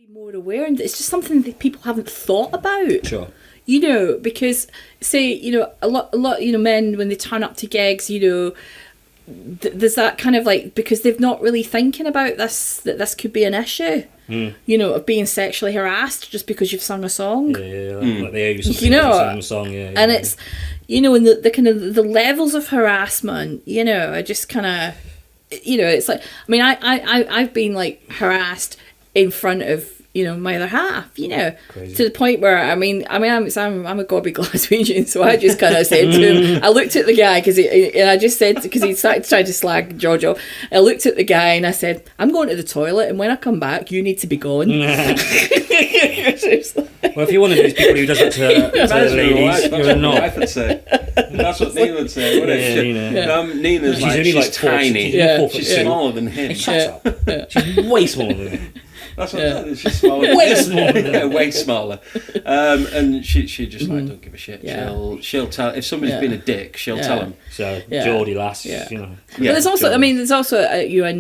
be more aware, and it's just something that people haven't thought about. Sure. You know, because say, you know, a lot, you know, men when they turn up to gigs, you know, there's that kind of like, because they've not really thinking about this, that this could be an issue. You know, of being sexually harassed just because you've sung a song. Like they owe you something, you know, sung a song, and it's, you know, and the kind of the levels of harassment, you know, are just kind of, you know, it's like, I mean, I've been like harassed in front of, you know, my other half, you know, Crazy. To the point where, I'm a gobby Glaswegian, so I just kind of said to him, I looked at the guy, because he started trying to slag George off. I looked at the guy and I said, I'm going to the toilet, and when I come back, you need to be gone. Well, if you're one of these people who does that to ladies, you're a knob. That's what Nina would say, wouldn't it? Nina's she's tiny. She's smaller than him. Shut up. She's way smaller than him. That's what she's smaller. Way smaller. Way smaller. And she just like don't give a shit. She'll tell if somebody's been a dick. She'll tell him. So Geordie lass, you know. But there's also, I mean, there's also you know, a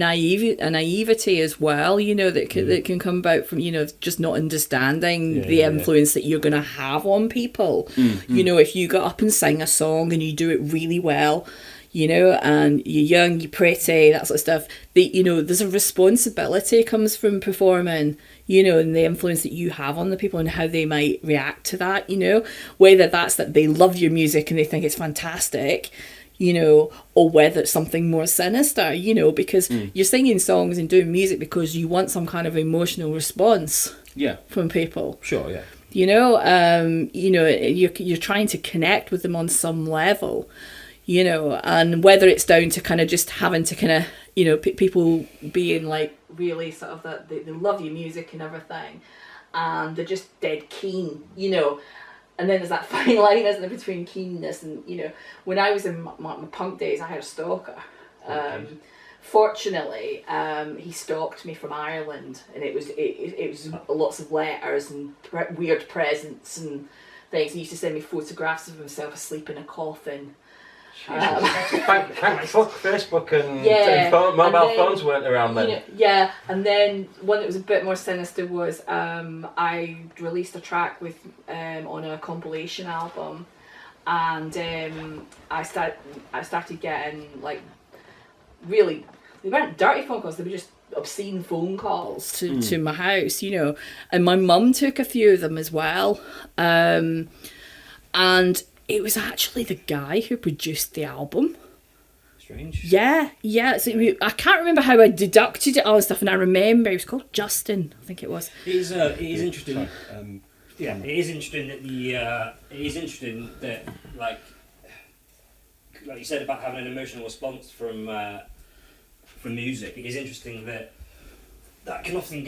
naivety as well. You know, that can come about from, you know, just not understanding the influence that you're going to have on people. You know, if you get up and sing a song and you do it really well, you know, and you're young, you're pretty, that sort of stuff, you know, there's a responsibility comes from performing, you know, and the influence that you have on the people and how they might react to that, you know, whether that's that they love your music and they think it's fantastic, you know, or whether it's something more sinister, you know, because you're singing songs and doing music because you want some kind of emotional response from people. Sure, yeah. You know, you're trying to connect with them on some level. You know, and whether it's down to kind of just having to kind of, you know, people being like really sort of that they love your music and everything, and they're just dead keen, you know. And then there's that fine line, isn't there, between keenness and, you know, when I was in my punk days, I had a stalker. Fortunately, he stalked me from Ireland, and it was lots of letters and weird presents and things. He used to send me photographs of himself asleep in a coffin. Thank fuck Facebook and mobile phones weren't around then. You know, and then one that was a bit more sinister was I released a track with on a compilation album, and I started getting like really, they weren't dirty phone calls, they were just obscene phone calls to my house, you know, and my mum took a few of them as well, and it was actually the guy who produced the album. Strange. Yeah. So I can't remember how I deducted it all and stuff, and I remember he was called Justin, I think it was. It is interesting. It is interesting that like you said about having an emotional response from music. It is interesting that can often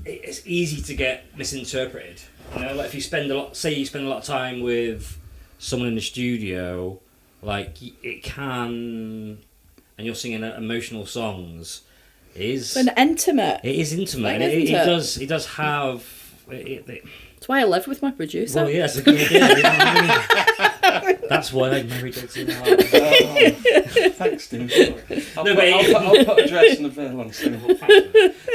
it's easy to get misinterpreted. You know, like if you spend a lot of time with someone in the studio, like it can, and you're singing emotional songs, is intimate. It is intimate. It does have. That's why I live with my producer. Well, yeah, that's a good idea. That's why I married Dudzi. Thanks, Steve. I'll put a dress and a veil on soon. But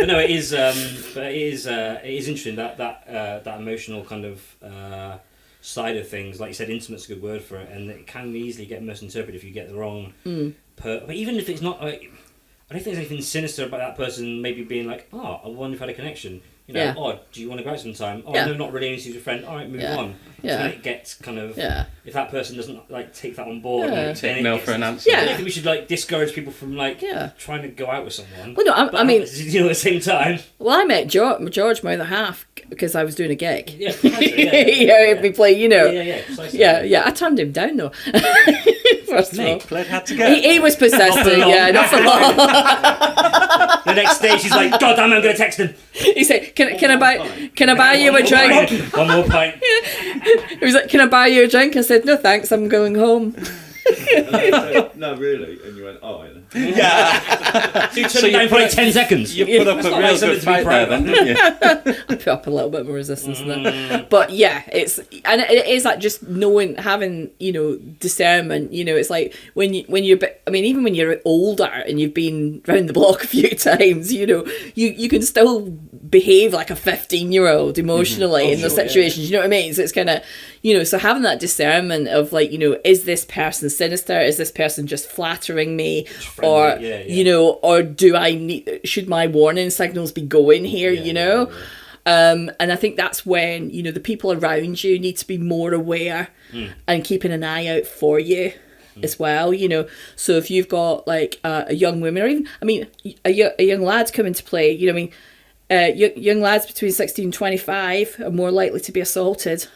no, it is interesting that emotional kind of side of things. Like you said, intimate's a good word for it, and it can easily get misinterpreted if you get the wrong. But even if it's not, like, I don't think there's anything sinister about that person maybe being like, oh, I wonder if I had a connection. You know, oh, do you want to go out sometime? Oh, no, not really. I need to see your friend. All right, move on. So then it gets kind of, if that person doesn't like take that on board, take no for an answer. I don't think we should like discourage people from like trying to go out with someone. Well, no, I mean, you know, at the same time. Well, I met George, my other half, because I was doing a gig. Yeah, precisely, we play, you know. Precisely. I turned him down though. First of all, Played hard to get. He was persistent. Not for long. The next day, she's like, "God damn, I'm going to text him." He said, "Can I buy you a drink?" One more pint. He was like, "Can I buy you a drink?" I said, "No, thanks. I'm going home." No, really. And you went, "Oh, yeah." Yeah. So you turn it down for like 10 seconds. You put up a real good fight there, then, didn't you? I put up a little bit more resistance than that. But yeah, it is like just knowing, having, discernment. It's like when you're, even when you're older and you've been round the block a few times, you can still behave like a 15-year-old emotionally in those situations. You know what I mean? So it's kind of, so having that discernment of like, is this person sinister? Is this person just flattering me? Or, or should my warning signals be going here, And I think that's when, the people around you need to be more aware and keeping an eye out for you as well, So if you've got like a young woman, or even, a young lad come into play, young lads between 16 and 25 are more likely to be assaulted